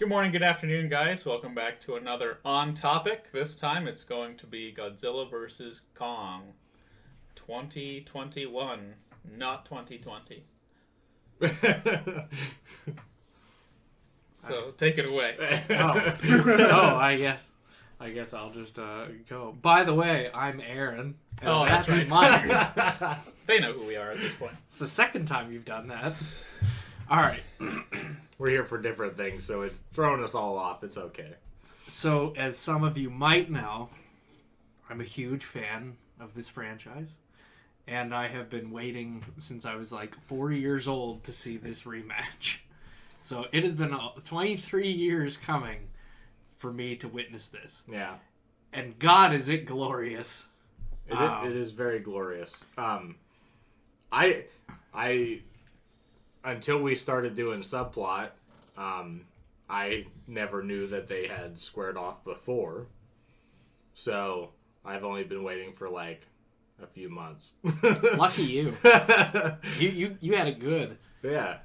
Good morning, good afternoon, guys. Welcome back to another On Topic. This time it's going to be Godzilla vs. Kong 2021, not 2020. So take it away. I guess I'll just go. By the way, I'm Aaron. Oh, that's right. Mike. They know who we are at this point. It's the second time you've done that. All right. We're here for different things, so it's throwing us all off. It's okay. So, as some of you might know, I'm a huge fan of this franchise. And I have been waiting since I was like 4 years old to see this rematch. So, it has been 23 years coming for me to witness this. Yeah. And God, is it glorious. It is very glorious. I until we started doing Subplot, I never knew that they had squared off before. So I've only been waiting for like a few months. Lucky you. You had it good. Yeah.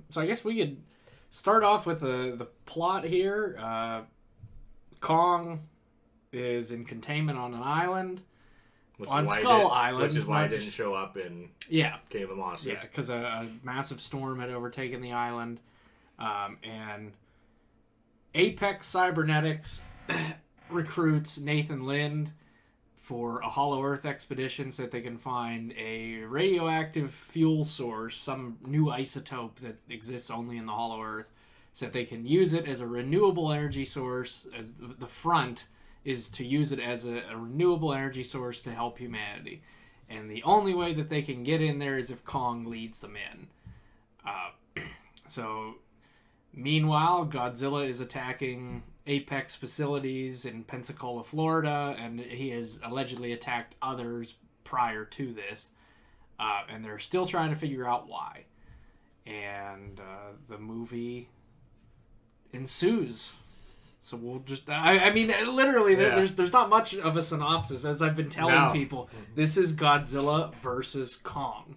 So I guess we could start off with the plot here. Kong is in containment on an island. On Skull Island. Which is why it didn't show up in King of the Monsters. Yeah, because a massive storm had overtaken the island. And Apex Cybernetics recruits Nathan Lind for a Hollow Earth expedition so that they can find a radioactive fuel source, some new isotope that exists only in the Hollow Earth, so that they can use it as a renewable energy source. As the front is to use it as a renewable energy source to help humanity. And the only way that they can get in there is if Kong leads them in. So, meanwhile, Godzilla is attacking Apex facilities in Pensacola, Florida, and he has allegedly attacked others prior to this. And they're still trying to figure out why. And the movie ensues. So we'll just... I mean, literally, there's not much of a synopsis. As I've been telling people, this is Godzilla versus Kong.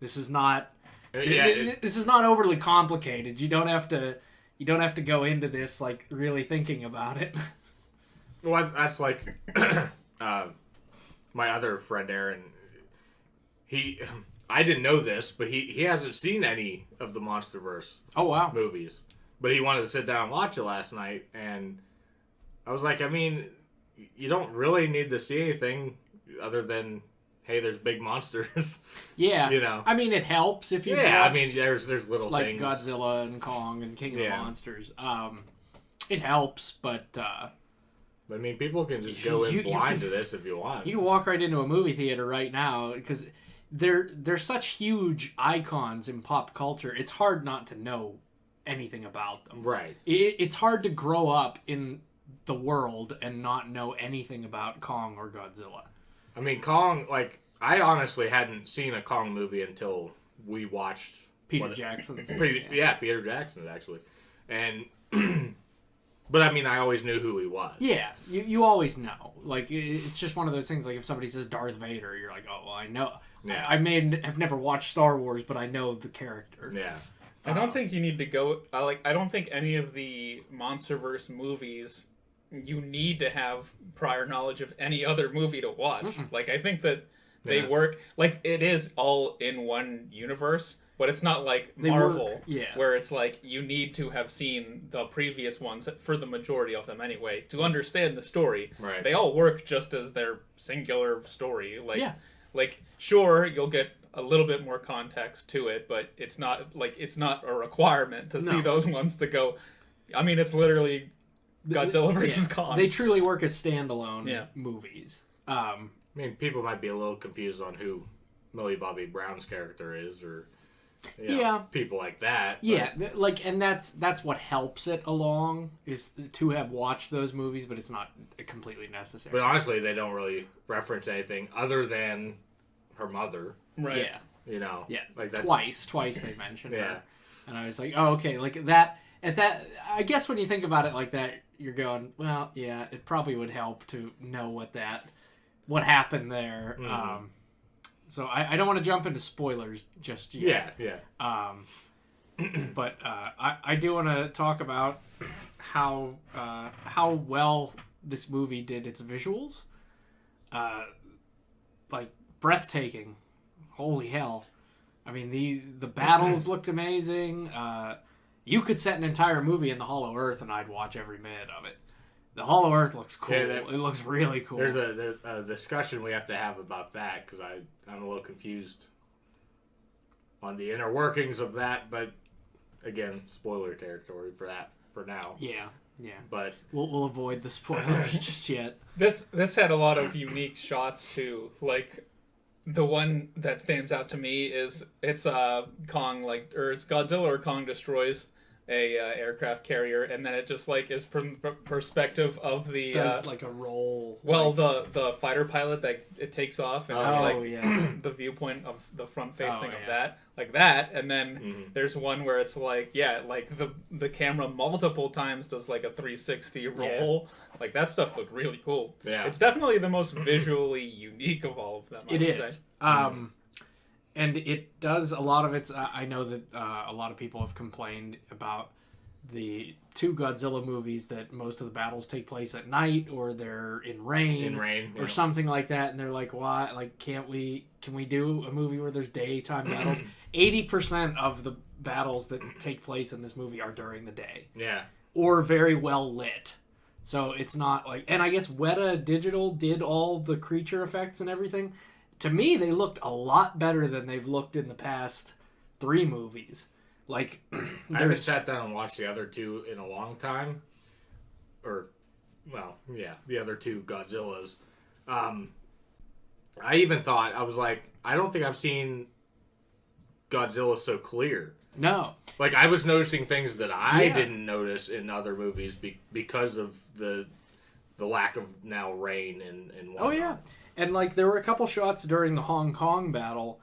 This is not... this is not overly complicated. You don't have to go into this, like, really thinking about it. Well, that's like... my other friend, Aaron, I didn't know this, but he hasn't seen any of the MonsterVerse movies. But he wanted to sit down and watch it last night, and I was like, I mean, you don't really need to see anything other than, hey, there's big monsters. Yeah. You know? I mean, it helps if you've watched, I mean, there's little like things. Like Godzilla and Kong and King of the Monsters. It helps, but... I mean, people can just go in blind to this if you want. You can walk right into a movie theater right now, because they're such huge icons in pop culture, it's hard not to know anything about them. Right. It's hard to grow up in the world and not know anything about Kong or Godzilla. I mean, Kong, like, I honestly hadn't seen a Kong movie until we watched... Peter Jackson's. Peter Jackson's, actually. And... But, I mean, I always knew who he was. Yeah, you always know. Like, it's just one of those things, like, if somebody says Darth Vader, you're like, oh, well, I know. Yeah. I may have never watched Star Wars, but I know the character. Yeah. I don't think you need to go... I don't think any of the MonsterVerse movies, you need to have prior knowledge of any other movie to watch. Mm-mm. Like, I think that they work... Like, it is all in one universe, but it's not like Marvel, where it's like, you need to have seen the previous ones, for the majority of them anyway, to understand the story. Right. They all work just as their singular story. Like, sure, you'll get a little bit more context to it, but it's not a requirement to see those ones to go. I mean, it's literally Godzilla versus Kong. They truly work as standalone movies. I mean, people might be a little confused on who Millie Bobby Brown's character is, or people like that. Yeah, like, and that's what helps it along, is to have watched those movies, but it's not completely necessary. But honestly, they don't really reference anything other than her mother. Right. Yeah. You know. Yeah. Like that's... Twice they mentioned her. And I was like, oh, okay. Like that. At that, I guess when you think about it like that, you're going, well, yeah, it probably would help to know what happened there. Mm-hmm. So I don't want to jump into spoilers just yet. Yeah. But I do want to talk about how well this movie did its visuals. Like breathtaking. Holy hell. I mean, the battles looked amazing. You could set an entire movie in the Hollow Earth and I'd watch every minute of it. The Hollow Earth looks cool. Yeah, it looks really cool. There's a discussion we have to have about that because I'm a little confused on the inner workings of that. But again, spoiler territory for that for now. Yeah. But we'll avoid the spoilers just yet. This had a lot of unique shots too. Like the one that stands out to me is it's Kong it's Godzilla or Kong destroys a aircraft carrier, and then it just like is from perspective of the does like a roll. Well, the fighter pilot that it takes off, and it's the viewpoint of the front facing of that, like that, and then there's one where it's like the camera multiple times does like a 360 roll. Like that stuff looked really cool. Yeah, it's definitely the most visually unique of all of them. It is. Say. And it does a lot of its... I know that a lot of people have complained about the two Godzilla movies that most of the battles take place at night or they're in rain. Or something like that. And they're like, why? Like, can we do a movie where there's daytime battles? 80% of the battles that take place in this movie are during the day. Yeah. Or very well lit. So it's not like... And I guess Weta Digital did all the creature effects and everything. To me, they looked a lot better than they've looked in the past 3 movies. Like, I haven't sat down and watched the other two in a long time. Or, well, yeah, the other two Godzillas. I even thought, I was like, I don't think I've seen Godzilla so clear. No. Like, I was noticing things that I didn't notice in other movies because of the lack of now rain and whatnot. Oh, yeah. And, like, there were a couple shots during the Hong Kong battle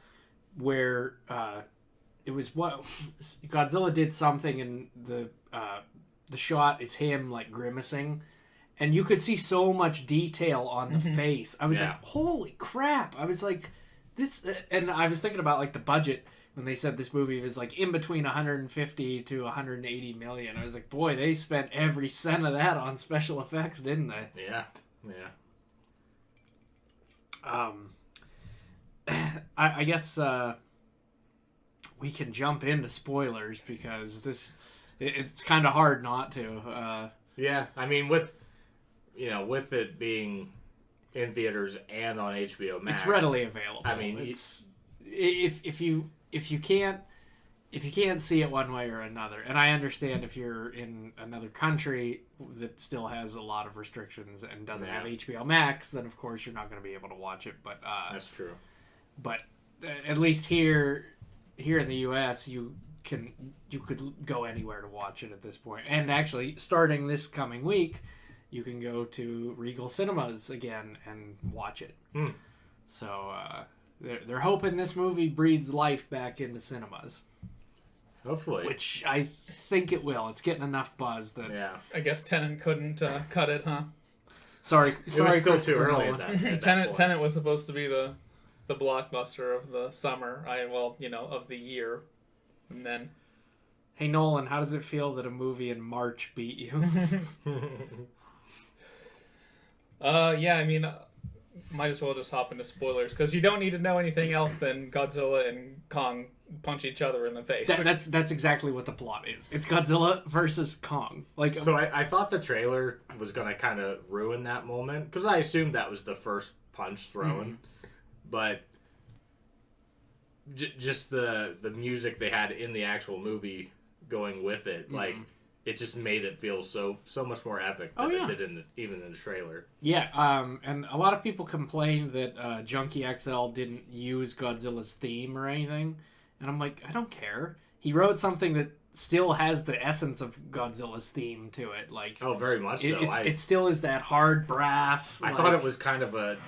where it was what Godzilla did something, and the shot is him, like, grimacing. And you could see so much detail on the face. I was like, holy crap. I was like, this... And I was thinking about, like, the budget when they said this movie was, like, in between 150 to 180 million. I was like, boy, they spent every cent of that on special effects, didn't they? Yeah. I guess we can jump into spoilers because it's kind of hard not to. Yeah, I mean with it being in theaters and on HBO Max, it's readily available. I mean, it's if you can't see it one way or another, and I understand if you're in another country that still has a lot of restrictions and doesn't have HBO Max, then of course you're not going to be able to watch it. But that's true. But at least here in the U.S., you could go anywhere to watch it at this point. And actually, starting this coming week, you can go to Regal Cinemas again and watch it. So they're hoping this movie breathes life back into cinemas. Hopefully. Which I think it will. It's getting enough buzz that... Yeah. I guess Tenet couldn't cut it, huh? Sorry, it was still too early at that Tenet was supposed to be the blockbuster of the summer. Of the year. And then... Hey, Nolan, how does it feel that a movie in March beat you? Might as well just hop into spoilers, because you don't need to know anything else than Godzilla and Kong punch each other in the face. That's exactly what the plot is. It's Godzilla versus Kong. So I thought the trailer was going to kind of ruin that moment, because I assumed that was the first punch thrown. But just the music they had in the actual movie going with it, like... It just made it feel so much more epic than it did even in the trailer. Yeah, and a lot of people complained that Junkie XL didn't use Godzilla's theme or anything. And I'm like, I don't care. He wrote something that still has the essence of Godzilla's theme to it. Like, oh, very much so. It still is that hard brass. I thought it was kind of a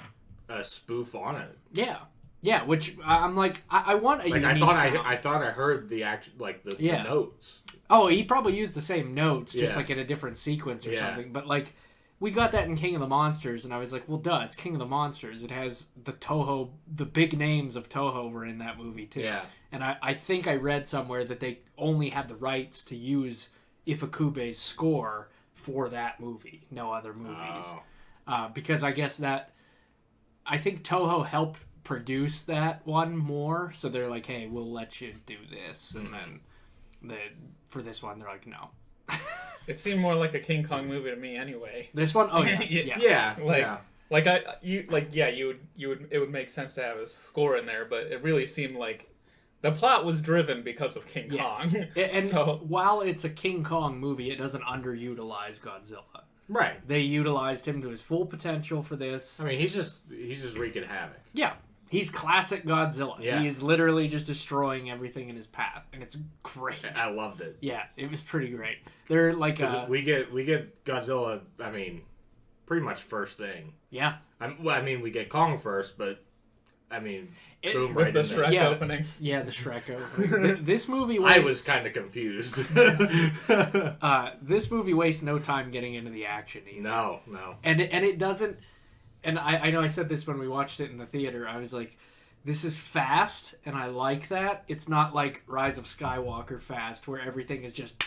spoof on it. Yeah. Yeah, which I'm like, I want a unique sound. I thought I heard the notes. Oh, he probably used the same notes, just like in a different sequence or something. But like we got that in King of the Monsters, and I was like, well, duh, it's King of the Monsters. It has the big names of Toho were in that movie, too. Yeah. And I think I read somewhere that they only had the rights to use Ifukube's score for that movie, no other movies. Oh. Because I guess I think Toho helped produce that one more, so they're like, hey, we'll let you do this. And then for this one, they're like, no. It seemed more like a King Kong movie to me, anyway. This one, oh yeah, yeah. It would make sense to have a score in there, but it really seemed like the plot was driven because of King Kong. And so while it's a King Kong movie, it doesn't underutilize Godzilla. Right. They utilized him to his full potential for this. I mean, he's just wreaking havoc. Yeah. He's classic Godzilla. Yeah. He is literally just destroying everything in his path, and it's great. I loved it. Yeah, it was pretty great. They're like we get Godzilla. I mean, pretty much first thing. Yeah. We get Kong first, but I mean, boom, with right the in there. Shrek opening. Yeah, the Shrek opening. This movie wastes... I was kind of confused. This movie wastes no time getting into the action either. No. And it doesn't... And I know I said this when we watched it in the theater. I was like, this is fast, and I like that. It's not like Rise of Skywalker fast, where everything is just...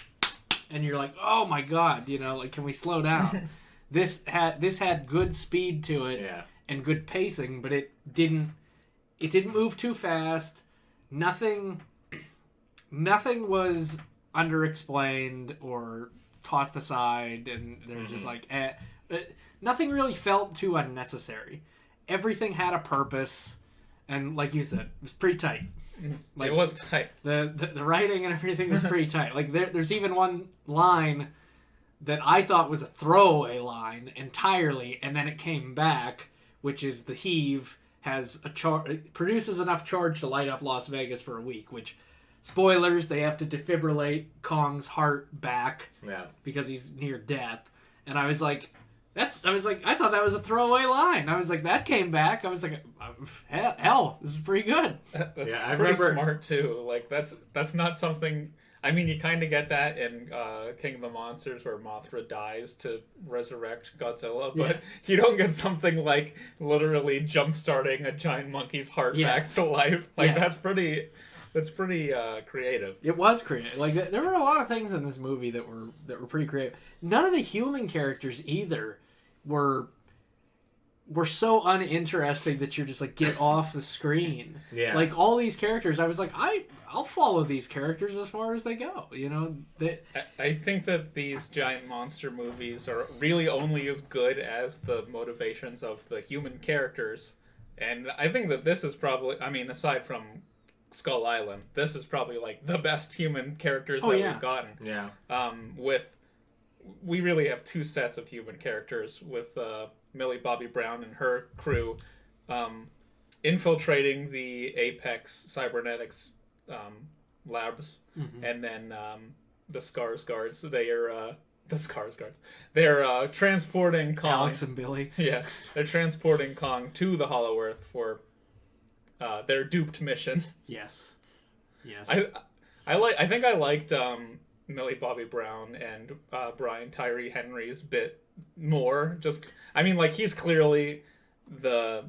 And you're like, oh my god, like, can we slow down? This had good speed to it and good pacing, but it didn't move too fast. Nothing was underexplained or tossed aside, and they're just like, nothing really felt too unnecessary. Everything had a purpose, and like you said, it was pretty tight. Like, it was tight. The writing and everything was pretty tight. Like there's even one line that I thought was a throwaway line entirely, and then it came back, which is the heave has produces enough charge to light up Las Vegas for a week, which, spoilers, they have to defibrillate Kong's heart back because he's near death. And I was like, I thought that was a throwaway line. I was like, that came back. I was like, hell, this is pretty good. That's pretty smart too. Like that's not something. I mean, you kind of get that in King of the Monsters, where Mothra dies to resurrect Godzilla, but you don't get something like literally jump-starting a giant monkey's heart back to life. Like that's pretty creative. It was creative. Like there were a lot of things in this movie that were pretty creative. None of the human characters either were so uninteresting that you're just like, get off the screen. Yeah. Like all these characters, I was like, I'll follow these characters as far as they go. I think that these giant monster movies are really only as good as the motivations of the human characters, and I think that this is probably, I mean, aside from Skull Island, this is probably like the best human characters we've gotten. Yeah. We really have two sets of human characters with Millie Bobby Brown and her crew infiltrating the Apex Cybernetics labs, and then the Scars Guards. They're transporting Kong. Alex and Billy. Yeah, they're transporting Kong to the Hollow Earth for their duped mission. Yes. I think I liked Millie Bobby Brown and Brian Tyree Henry's bit more. Just, I mean, like, he's clearly the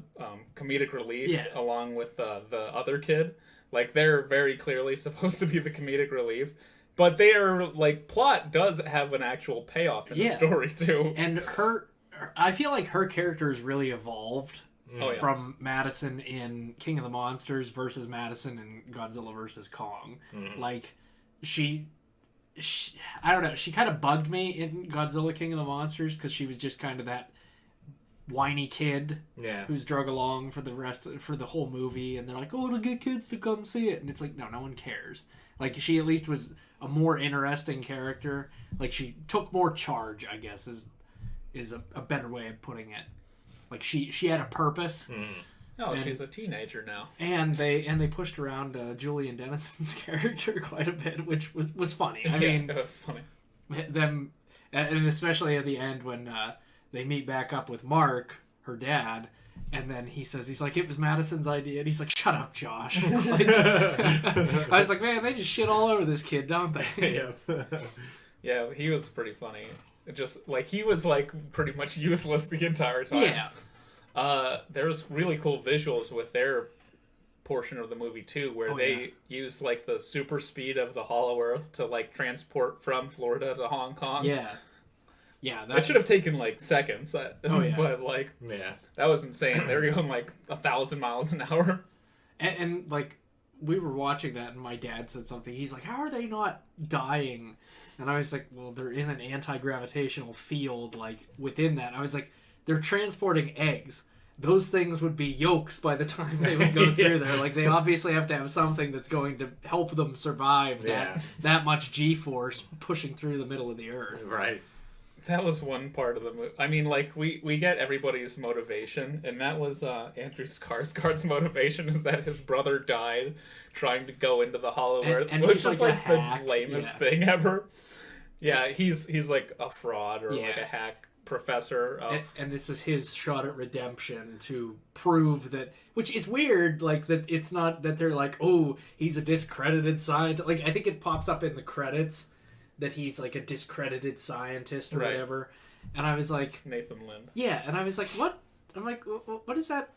comedic relief along with the other kid. Like, they're very clearly supposed to be the comedic relief, but they are, like, plot does have an actual payoff in the story too. And I feel like her character is really evolved from Madison in King of the Monsters versus Madison in Godzilla versus Kong. Like, she I don't know, she kind of bugged me in Godzilla King of the Monsters because she was just kind of that whiny kid who's drug along for the whole movie, and they're like, oh, to get kids to come see it, and it's like, no one cares. Like, she at least was a more interesting character. Like, she took more charge, I guess, is a better way of putting it. Like, she had a purpose. Oh, she's a teenager now. And they pushed around Julian Dennison's character quite a bit, which was funny. I mean, it was funny. Them, and especially at the end when they meet back up with Mark, her dad, and then he's like, it was Madison's idea, and he's like, shut up, Josh. Like, I was like, man, they just shit all over this kid, don't they? Yeah, he was pretty funny. just like he was like pretty much useless the entire time. Yeah. There's really cool visuals with their portion of the movie too, where they use like the super speed of the Hollow Earth to like transport from Florida to Hong Kong. Yeah. Yeah, that should have taken like seconds. But like, that was insane. They were going like 1,000 miles an hour. And like, we were watching that, and my dad said something. He's like, "How are they not dying?" And I was like, "Well, they're in an anti-gravitational field, like within that." I was like, "They're transporting eggs. Those things would be yolks by the time they would go through there. Like, they obviously have to have something that's going to help them survive that much G-force pushing through the middle of the Earth." Right. That was one part of the movie. I mean, like, we get everybody's motivation, and that was Andrew Skarsgård's motivation, is that his brother died trying to go into the Hollow Earth, which is like the lamest thing ever. Yeah, he's like a fraud or like a hack professor of... and this is his shot at redemption to prove that, which is weird, like, that it's not that they're like, oh, he's a discredited scientist. Like, I think it pops up in the credits that he's like a discredited scientist or whatever, and I was like, Nathan Lind. Yeah, and I was like, what? I'm like, what is that?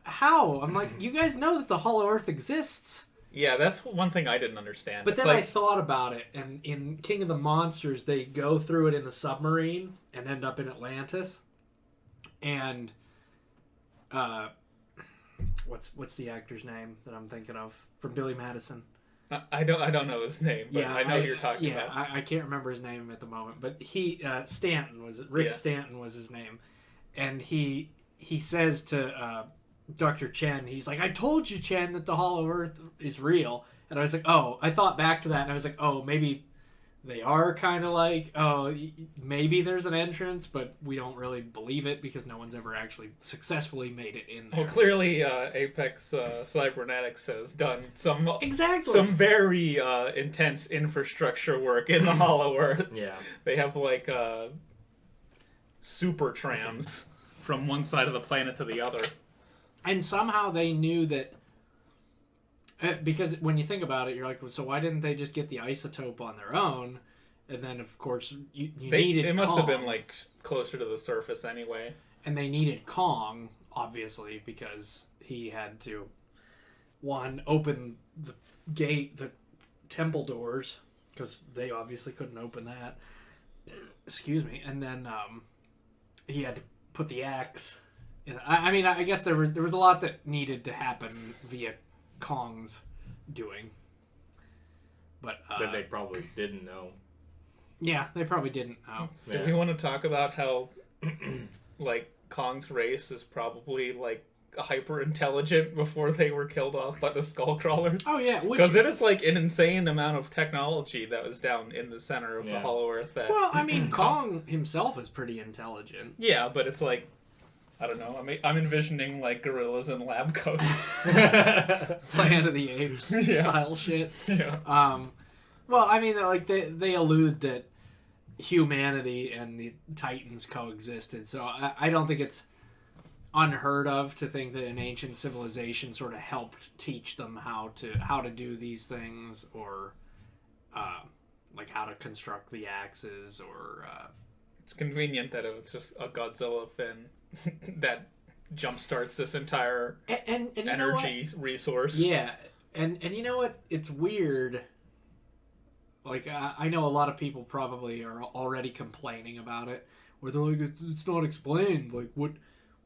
How? I'm like, you guys know that the Hollow Earth exists. Yeah, that's one thing I didn't understand. But then I thought about it, and in King of the Monsters, they go through it in the submarine and end up in Atlantis. And what's the actor's name that I'm thinking of from Billy Madison? I don't know his name, but I know who you're talking about. I can't remember his name at the moment, but he Rick Stanton was his name, and he says to Dr. Chen, he's like, "I told you, Chen, that the Hollow Earth is real." And I was like, oh, I thought back to that, and I was like, oh, maybe they are kind of like, oh, maybe there's an entrance, but we don't really believe it because no one's ever actually successfully made it in there. Well, clearly Apex Cybernetics has done some very intense infrastructure work in the Hollow Earth. Yeah. They have like super trams from one side of the planet to the other. And somehow they knew that, because when you think about it, you're like, so why didn't they just get the isotope on their own? And then, of course, you needed Kong. It must have been, like, closer to the surface anyway. And they needed Kong, obviously, because he had to, one, open the gate, the temple doors, because they obviously couldn't open that. Excuse me. And then he had to put the axe in. I mean, I guess there was a lot that needed to happen via Kong's doing, but that they probably didn't know. Yeah, they probably didn't know. Do we want to talk about how like Kong's race is probably like hyper intelligent before they were killed off by the skull crawlers? Oh yeah, because it is like an insane amount of technology that was down in the center of the Hollow Earth. Well, I mean, Kong himself is pretty intelligent. Yeah, but it's like, I don't know. I'm envisioning like gorillas in lab coats, Planet of the Apes style shit. Yeah. Well, I mean, like they allude that humanity and the Titans coexisted, so I don't think it's unheard of to think that an ancient civilization sort of helped teach them how to do these things, or like how to construct the axes, or. It's convenient that it was just a Godzilla fin that jumpstarts this entire and energy resource. Yeah, and you know what? It's weird. Like, I know a lot of people probably are already complaining about it, where they're like, it's not explained. Like,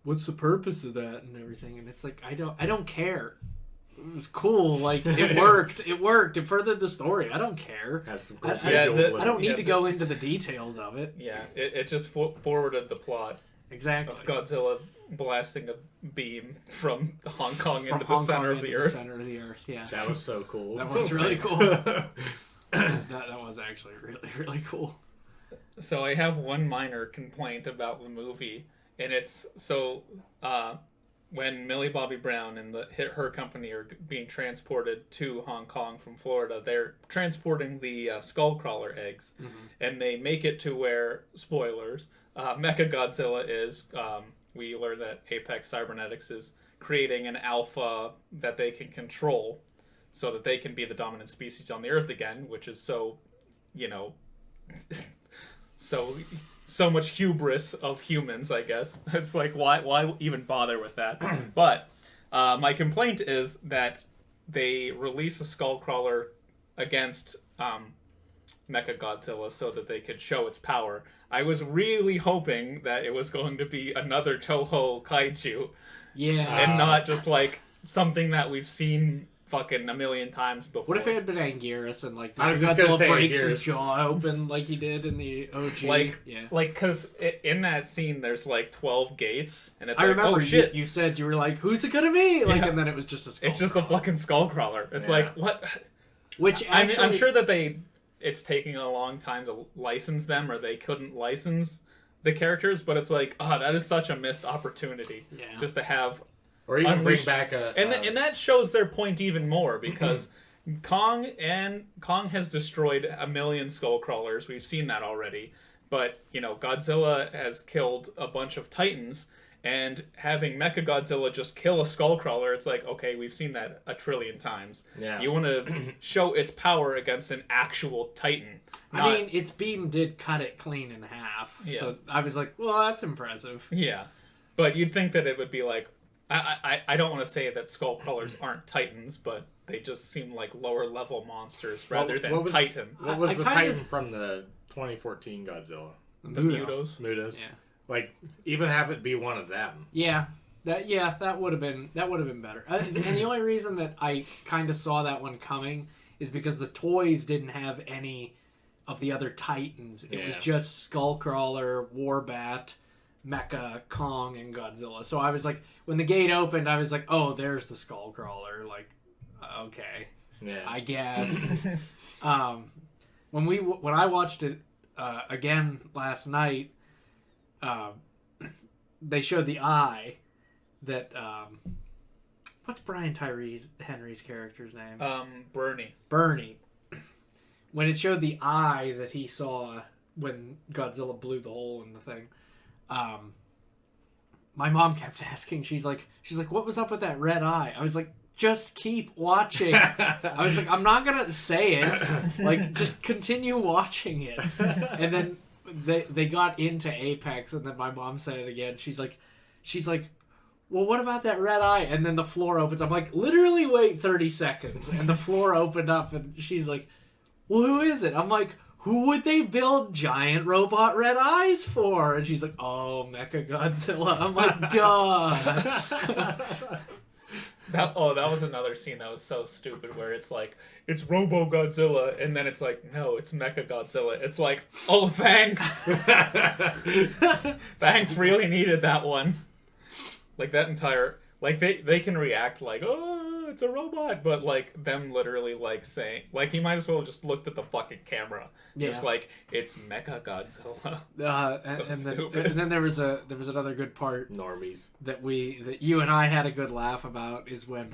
what's the purpose of that and everything? And it's like, I don't care. It was cool. Like, it worked. It furthered the story. I don't care. I don't need to go into the details of it. Yeah, it just forwarded the plot. Exactly. Of Godzilla blasting a beam from Hong Kong into the center of the Earth. Center of the Earth, yeah. That was so cool. That was really cool. that was actually really, really cool. So I have one minor complaint about the movie, and it's when Millie Bobby Brown and her company are being transported to Hong Kong from Florida, they're transporting the Skullcrawler eggs, and they make it to where, spoilers, Mechagodzilla is. We learn that Apex Cybernetics is creating an alpha that they can control so that they can be the dominant species on the Earth again, which is so, so so much hubris of humans, I guess. It's like, why even bother with that? But my complaint is that they release a Skullcrawler against Mechagodzilla so that they could show its power. I was really hoping that it was going to be another Toho kaiju. Yeah. And not just, like, something that we've seen fucking a million times before. What if it had been Anguirus and, like, I was just gonna Godzilla say breaks Anguirus. his jaw open like he did in the OG? Like, because in that scene, there's, like, 12 gates, and it's I like, remember oh, shit. you said, you were like, who's it gonna be? Like, Yeah. and then it was just a Skullcrawler. It's just a fucking Skullcrawler. It's like, what? Which actually... I'm sure that it's taking a long time to license them, or they couldn't license the characters, but it's like, that is such a missed opportunity. Yeah. Just to have... Or even Unleash... bring back a... And that shows their point even more, because Kong has destroyed a million Skullcrawlers. We've seen that already. But, Godzilla has killed a bunch of Titans, and having Mechagodzilla just kill a Skullcrawler, it's like, okay, we've seen that a trillion times. Yeah. You want to show its power against an actual Titan. I mean, its beam did cut it clean in half. Yeah. So I was like, well, that's impressive. Yeah. But you'd think that it would be like... I don't want to say that Skullcrawlers aren't Titans, but they just seem like lower-level monsters rather than Titan. What was the Titan from the 2014 Godzilla? The Mutos. Mutos. Yeah. Like, even have it be one of them. Yeah. That would have been better. And the only reason that I kind of saw that one coming is because the toys didn't have any of the other Titans. It was just Skullcrawler, Warbat, Mecha, Kong, and Godzilla. So I was like, when the gate opened, I was like, oh, there's the Skullcrawler. Like, okay, I guess. When I watched it again last night, they showed the eye that what's Brian Tyree Henry's character's name? Bernie. When it showed the eye that he saw when Godzilla blew the hole in the thing. My mom kept asking, she's like, what was up with that red eye? I was like, just keep watching. I was like, I'm not gonna say it. Like, just continue watching it. And then they got into Apex, and then my mom said it again. She's like, well, what about that red eye? And then the floor opens. I'm like, literally wait 30 seconds. And the floor opened up, and she's like, well, who is it? I'm like, who would they build giant robot red eyes for? And she's like, oh, Mechagodzilla. I'm like, duh. That was another scene that was so stupid, where it's like, it's Robo Godzilla, and then it's like, no, it's Mechagodzilla. It's like, oh, thanks. Thanks, really needed that one. Like, that entire... Like, they can react like, oh, it's a robot, but, like, them literally, like, saying... Like, he might as well have just looked at the fucking camera. Yeah. Just like, it's Mechagodzilla. And then there was another good part... Normies. That you and I had a good laugh about, is when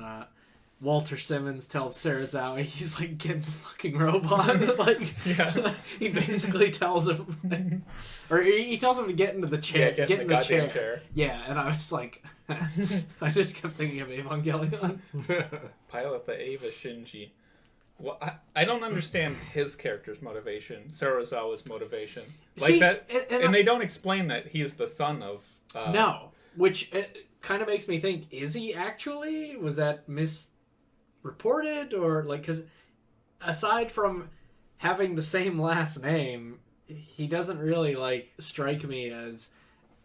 Walter Simmons tells Sarazawa he's, like, getting the fucking robot. Like, yeah. He basically tells him... Or he tells him to get into the chair. Yeah, get in the chair. Yeah, and I was like... I just kept thinking of Evangelion. Pilot the Eva Shinji. Well, I don't understand his character's motivation, Sarazawa's motivation. Like, see, that, and they don't explain that he's the son of... No, which kind of makes me think, is he actually? Was that misreported? Or, like, because aside from having the same last name, he doesn't really, like, strike me as...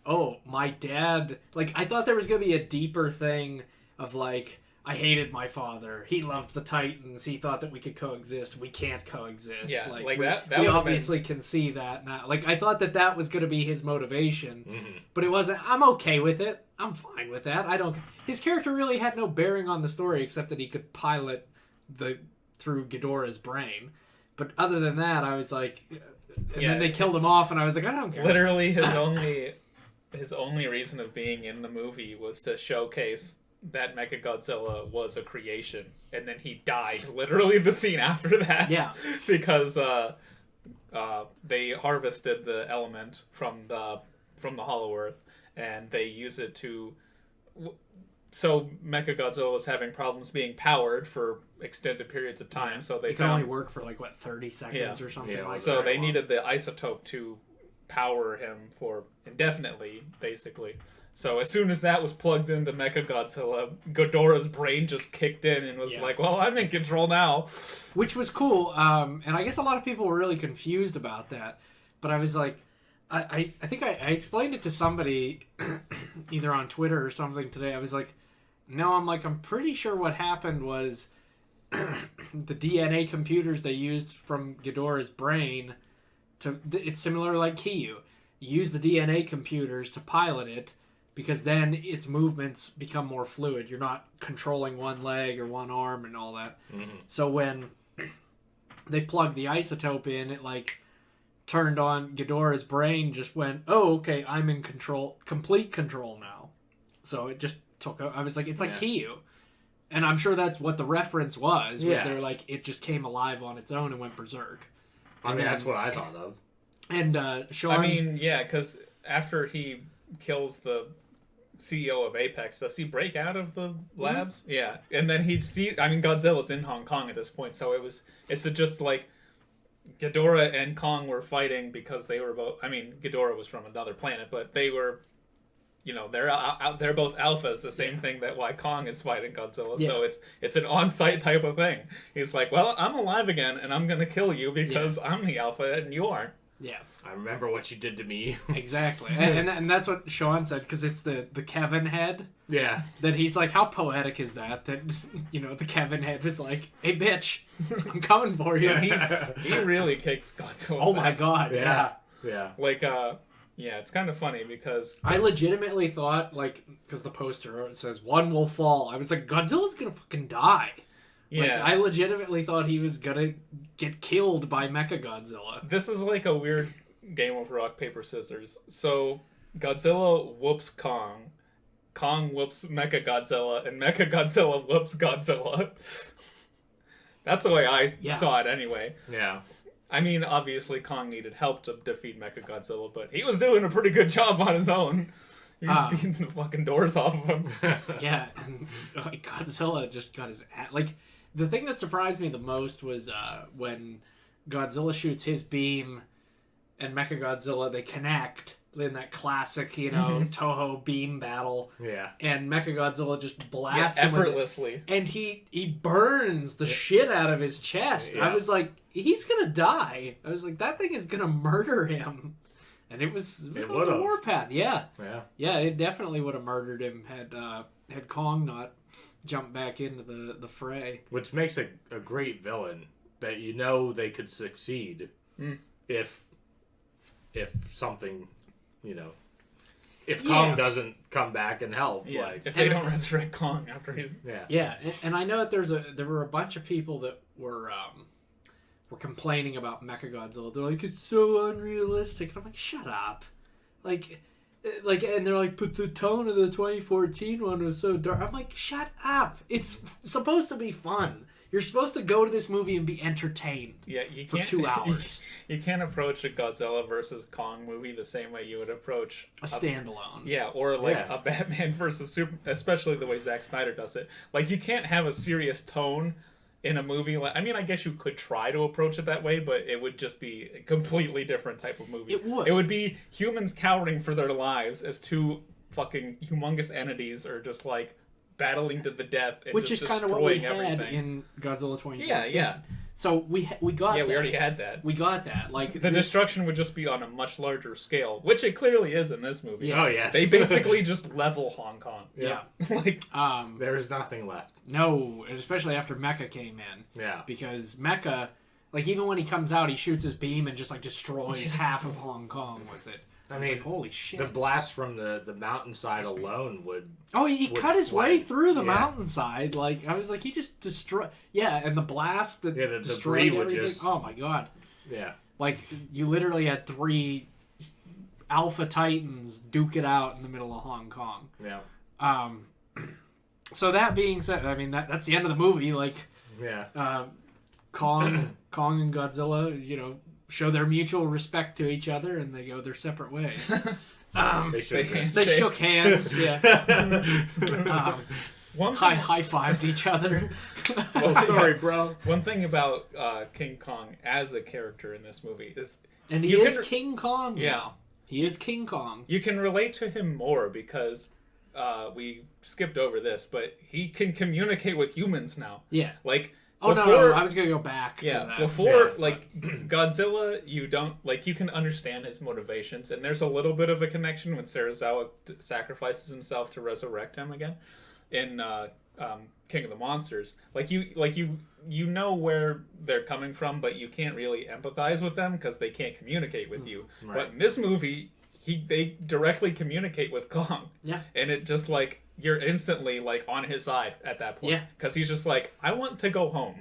Oh, my dad... Like, I thought there was going to be a deeper thing of, like, I hated my father. He loved the Titans. He thought that we could coexist. We can't coexist. Yeah, like we obviously can see that now. Like, I thought that was going to be his motivation. Mm-hmm. But it wasn't. I'm okay with it. I'm fine with that. His character really had no bearing on the story except that he could pilot through Ghidorah's brain. But other than that, I was like... And then they killed him off, and I was like, I don't care. Literally, his only reason of being in the movie was to showcase that Mechagodzilla was a creation, and then he died literally the scene after that. Yeah. Because they harvested the element from the Hollow Earth, and they use it to... So Mechagodzilla was having problems being powered for extended periods of time, so they can only work for 30 seconds or something. Yeah, so they needed the isotope to power him for indefinitely, basically. So as soon as that was plugged into Mechagodzilla, Ghidorah's brain just kicked in and was like, well, I'm in control now. Which was cool. And I guess a lot of people were really confused about that. But I was like, I think I explained it to somebody either on Twitter or something today. I was like, no, I'm pretty sure what happened was the DNA computers they used from Ghidorah's brain, it's similar like Kiyu. You use the DNA computers to pilot it, because then its movements become more fluid. You're not controlling one leg or one arm and all that. Mm-hmm. So when they plugged the isotope in, it like turned on Ghidorah's brain, just went, oh, okay, I'm in control, complete control now. So it just took, I was like, it's like Kiyu. And I'm sure that's what the reference was they're like, it just came alive on its own and went berserk. I mean, that's what I thought of. And Sean... I mean, yeah, because after he kills the CEO of Apex, does he break out of the labs? Mm-hmm. Yeah. And then he'd see, I mean, Godzilla's in Hong Kong at this point, so it's just like Ghidorah and Kong were fighting because they were both, I mean, Ghidorah was from another planet, but they were, you know, they're both alphas, the same thing that why Kong is fighting Godzilla. Yeah. So it's an on-site type of thing. He's like, well, I'm alive again, and I'm going to kill you because I'm the alpha and you aren't. Yeah. I remember what you did to me. Exactly. And that's what Sean said, because it's the Kevin head. Yeah. That he's like, how poetic is that? That, you know, the Kevin head is like, hey, bitch, I'm coming for you. He really kicks Godzilla. Oh, my God. Yeah. Yeah. Like, yeah, it's kind of funny because... I legitimately thought, like, because the poster says, one will fall. I was like, Godzilla's going to fucking die. Yeah. Like, I legitimately thought he was going to get killed by Mechagodzilla. This is like a weird game of rock, paper, scissors. So, Godzilla whoops Kong. Kong whoops Mechagodzilla, and Mechagodzilla whoops Godzilla. That's the way I saw it anyway. Yeah. I mean, obviously, Kong needed help to defeat Mechagodzilla, but he was doing a pretty good job on his own. He was beating the fucking doors off of him. Yeah, and like, Godzilla just got his ass... Like, the thing that surprised me the most was when Godzilla shoots his beam and Mechagodzilla, they connect in that classic, you know, Toho beam battle. Yeah. And Mechagodzilla just blasts him effortlessly. And he burns the shit out of his chest. Yeah. I was like, he's gonna die. I was like, that thing is gonna murder him. And it was on the warpath. Yeah. Yeah. Yeah, it definitely would have murdered him had Kong not jumped back into the fray. Which makes a great villain that you know they could succeed if something, you know, if Kong doesn't come back and help. Yeah. Like, if they don't resurrect Kong after he's... Yeah. Yeah, and I know that there were a bunch of people that were complaining about Mechagodzilla. They're like, it's so unrealistic. And I'm like, shut up. Like, and they're like, but the tone of the 2014 one was so dark. I'm like, shut up. It's supposed to be fun. You're supposed to go to this movie and be entertained. Yeah, you for can't, 2 hours. You can't approach a Godzilla versus Kong movie the same way you would approach a standalone. Yeah, or like a Batman versus Superman, especially the way Zack Snyder does it. Like, you can't have a serious tone in a movie. I mean, I guess you could try to approach it that way, but it would just be a completely different type of movie. It would. It would be humans cowering for their lives as two fucking humongous entities are just like battling to the death and which just is kind of what we everything. had in Godzilla 2014. Yeah. So we got that. We already had that. We got that. Like, the destruction would just be on a much larger scale, which it clearly is in this movie. Yeah. Oh, yes. They basically just level Hong Kong. Yeah. Like, there's nothing left. No, and especially after Mecha came in. Yeah. Because Mecha, like, even when he comes out, he shoots his beam and just, like, destroys half of Hong Kong with it. I mean, like, holy shit. The blast from the mountainside alone would... Oh, he cut his way through the mountainside. Like, I was like, he just destroyed... Yeah, and the blast that the destroyed debris everything. Would just... Oh, my God. Yeah. Like, you literally had 3 Alpha Titans duke it out in the middle of Hong Kong. Yeah. So that being said, I mean, that's the end of the movie. Like, Kong and Godzilla, you know, show their mutual respect to each other, and they go their separate ways. They shook hands. Yeah. High-fived each other. Well, story, bro. One thing about King Kong as a character in this movie is... And he is King Kong now. Yeah. He is King Kong. You can relate to him more because we skipped over this, but he can communicate with humans now. Yeah. Like, no, I was going to go back to that. Before, Godzilla, you don't, you can understand his motivations, and there's a little bit of a connection when Serizawa sacrifices himself to resurrect him again in King of the Monsters. You know where they're coming from, but you can't really empathize with them because they can't communicate with you. Right. But in this movie, they directly communicate with Kong. Yeah. And it just, you're instantly, on his side at that point. Yeah. Because he's just I want to go home.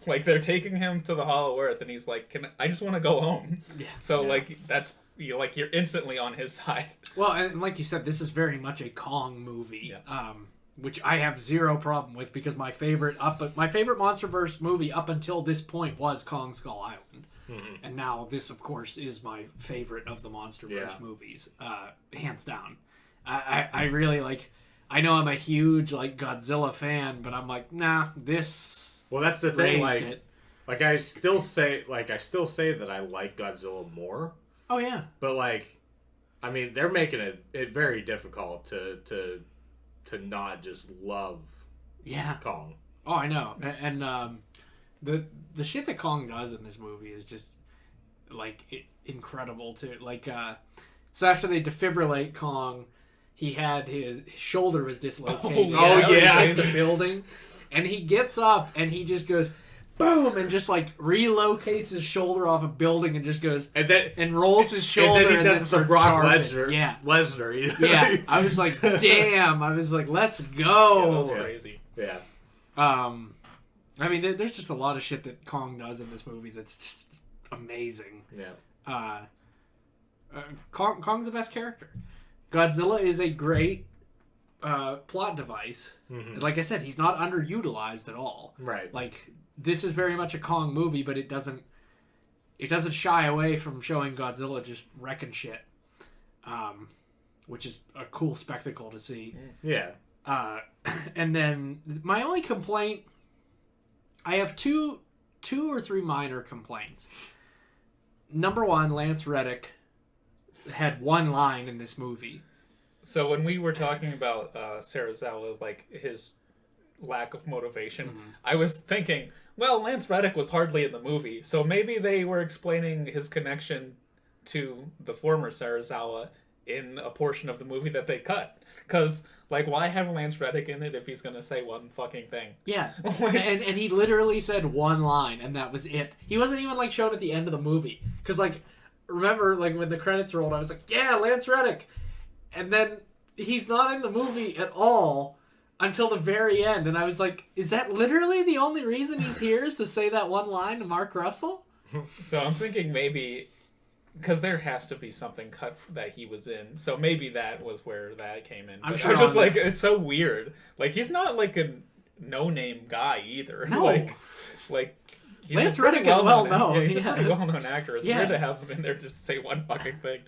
They're taking him to the Hollow Earth, and he's I just want to go home. Yeah. So, that's, you're instantly on his side. Well, and like you said, this is very much a Kong movie. Yeah. Which I have zero problem with because my favorite MonsterVerse movie up until this point was Kong Skull Island. Mm-hmm. And now this, of course, is my favorite of the MonsterVerse movies, hands down. I really I know I'm a huge Godzilla fan, but I'm nah, this. Well, that's the thing. I still say that I like Godzilla more. Oh yeah. But they're making it very difficult to not just love. Kong. Oh, I know, and the shit that Kong does in this movie is just incredible too. So after they defibrillate Kong, he had his shoulder was dislocated. In the building, and he gets up and he just goes boom and just relocates his shoulder off a building and just goes and rolls his shoulder and then he does the Brock Lesnar. Yeah, I was damn. I was let's go. Yeah, that was crazy. Yeah. There's just a lot of shit that Kong does in this movie that's just amazing. Yeah. Kong's the best character. Godzilla is a great plot device. Mm-hmm. Like I said, he's not underutilized at all. Right. This is very much a Kong movie, but it doesn't shy away from showing Godzilla just wrecking shit. Which is a cool spectacle to see. Yeah. And then my only complaint, I have two or three minor complaints. Number one, Lance Reddick had one line in this movie. So when we were talking about Serizawa, his lack of motivation, mm-hmm. I was thinking, well, Lance Reddick was hardly in the movie, so maybe they were explaining his connection to the former Serizawa in a portion of the movie that they cut. Because, why have Lance Reddick in it if he's going to say one fucking thing? Yeah. and he literally said one line, and that was it. He wasn't even, shown at the end of the movie. Because, remember, when the credits rolled, I was yeah, Lance Reddick. And then he's not in the movie at all until the very end. And I was is that literally the only reason he's here is to say that one line to Mark Russell? So I'm thinking maybe... Because there has to be something cut that he was in. So maybe that was where that came in. I'm but sure I was just it's so weird. He's not a no-name guy either. No. He's Lance Reddick is well known. Yeah, he's a pretty well-known actor. It's weird to have him in there just to say one fucking thing.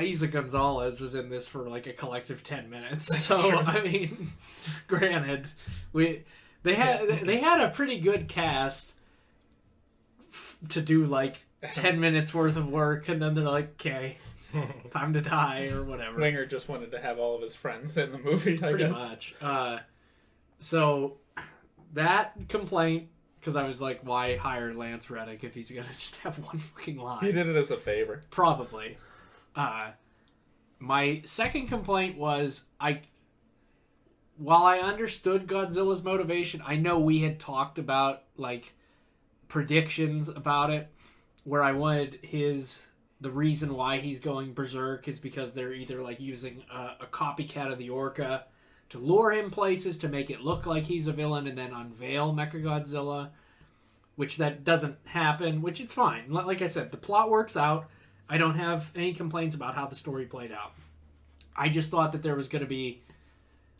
Isa Gonzalez was in this for a collective 10 minutes. That's so, true. Granted, they had a pretty good cast to do 10 minutes worth of work, and then they're okay, time to die or whatever. Winger just wanted to have all of his friends in the movie, I pretty guess. much. So that complaint, because I was why hire Lance Reddick if he's gonna just have one fucking line? He did it as a favor. Probably. My second complaint was while I understood Godzilla's motivation, I know we had talked about predictions about it, where I wanted the reason why he's going berserk is because they're either using a copycat of the Orca to lure him places to make it look like he's a villain and then unveil Mechagodzilla, which that doesn't happen, which it's fine. Like I said, the plot works out. I don't have any complaints about how the story played out. I just thought that there was going to be...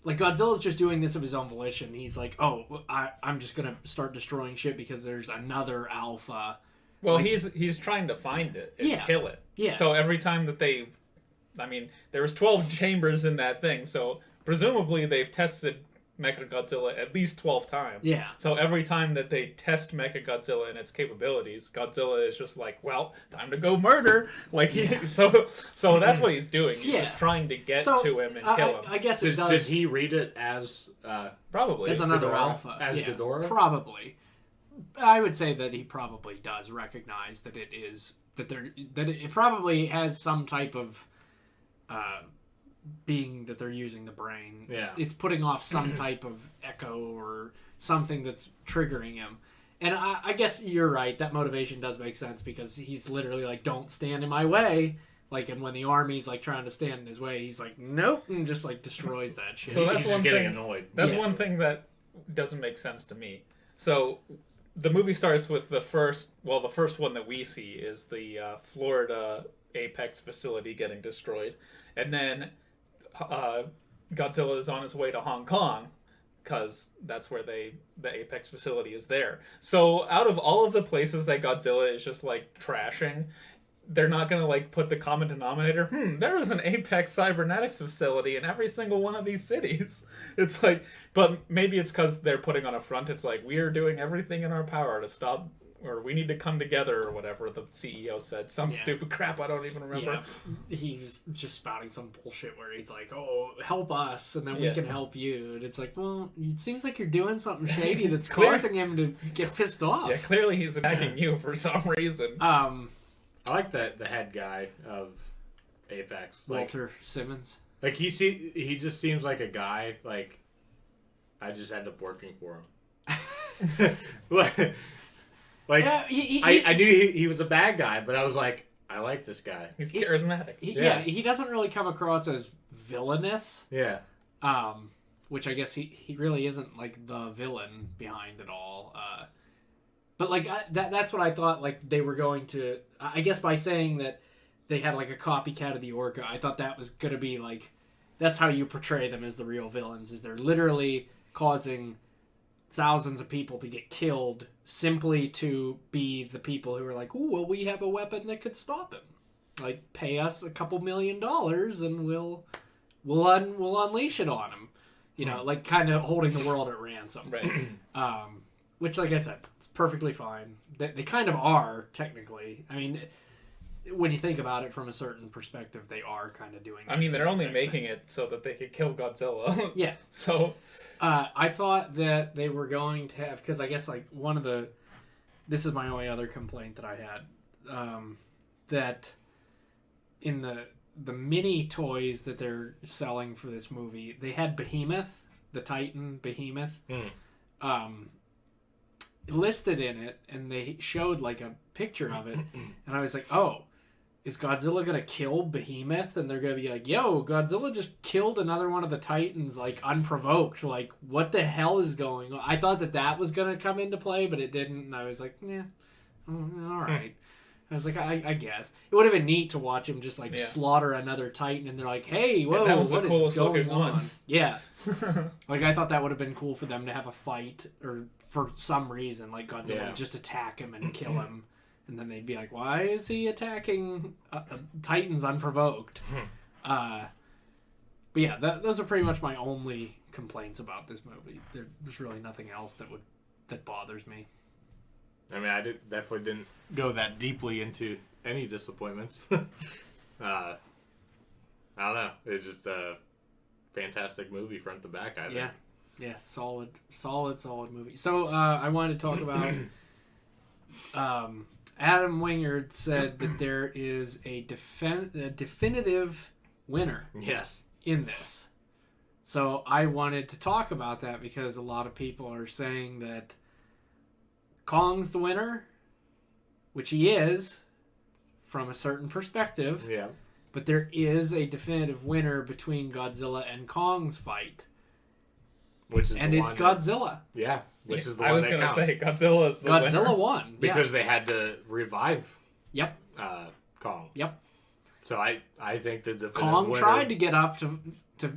Godzilla's just doing this of his own volition. He's I'm just going to start destroying shit because there's another alpha... Well, he's trying to find it and kill it. Yeah. So every time that there was 12 chambers in that thing, so presumably they've tested Mechagodzilla at least 12 times. Yeah. So every time that they test Mechagodzilla and its capabilities, Godzilla is just like, well, time to go murder. Like, so that's what he's doing. He's just trying to get to him and kill him. I guess it does. Does he read it as probably as another Ghidorah? alpha? As Ghidorah? Probably. I would say that he probably does recognize that it is that it probably has some type of being that they're using the brain. Yeah. It's putting off some type of echo or something that's triggering him. And I guess you're right. That motivation does make sense because he's literally like, don't stand in my way. Like, and when the army's like trying to stand in his way, he's like, nope, and just like destroys that shit. So that's he's one getting thing. Annoyed. That's one thing that doesn't make sense to me. So the movie starts with the first one that we see is the Florida Apex facility getting destroyed, and then Godzilla is on his way to Hong Kong because that's where the Apex facility is there. So out of all of the places that Godzilla is just like trashing, they're not gonna like put the common denominator. There is an Apex cybernetics facility in every single one of these cities. It's like, but maybe it's because they're putting on a front. It's like, we are doing everything in our power to stop, or we need to come together, or whatever the CEO said. Some stupid crap I don't even remember. Yeah. He's just spouting some bullshit where he's like, "Oh, help us, and then we can help you." And it's like, well, it seems like you're doing something shady that's causing him to get pissed off. Yeah, clearly he's attacking you for some reason. I like the head guy of Apex, Walter Simmons. Like he just seems like a guy. Like I just end up working for him. Like I knew he was a bad guy, but I was like, I like this guy. He's charismatic. He doesn't really come across as villainous. Yeah. Which I guess he really isn't like the villain behind it all. But like that's what I thought. Like they were going to. I guess by saying that they had like a copycat of the Orca, I thought that was gonna be like, that's how you portray them as the real villains. Is they're literally causing thousands of people to get killed simply to be the people who are like, "Ooh, well, we have a weapon that could stop him. Like, pay us a couple $1 million and we'll unleash it on him." You know, like kind of holding the world at ransom. Right. Which, like I said, it's perfectly fine. They kind of are, technically. I mean, when you think about it from a certain perspective, they are kind of doing that. I mean, they're only making it so that they could kill Godzilla. Yeah. So I thought that they were going to have, because I guess like this is my only other complaint that I had, that in the mini toys that they're selling for this movie, they had Behemoth, the Titan Behemoth, listed in it, and they showed like a picture of it, and I was like, oh, is Godzilla gonna kill Behemoth? And they're gonna be like, yo, Godzilla just killed another one of the Titans, like, unprovoked. Like, what the hell is going on? I thought that was gonna come into play, but it didn't, and I was like, yeah, alright. I was like, I guess. It would have been neat to watch him just, like, slaughter another Titan, and they're like, hey, whoa, that was what the is coolest going looking on? one. Yeah. Like, I thought that would have been cool for them to have a fight, or for some reason, like, Godzilla would just attack him and kill him. And then they'd be like, why is he attacking Titans unprovoked? But yeah, those are pretty much my only complaints about this movie. There's really nothing else that bothers me. I mean, definitely didn't go that deeply into any disappointments. I don't know. It's just a fantastic movie front to back, I think. Yeah, solid movie. So I wanted to talk about... Adam Wingard said that there is a definitive winner in this. So I wanted to talk about that because a lot of people are saying that Kong's the winner, which he is from a certain perspective. Yeah. But there is a definitive winner between Godzilla and Kong's fight. It's Godzilla. Yeah. Which is the I one was that going to counts. say Godzilla is the winner. Godzilla won. Because they had to revive Kong. Yep. So I think the definitive Kong winner... tried to get up to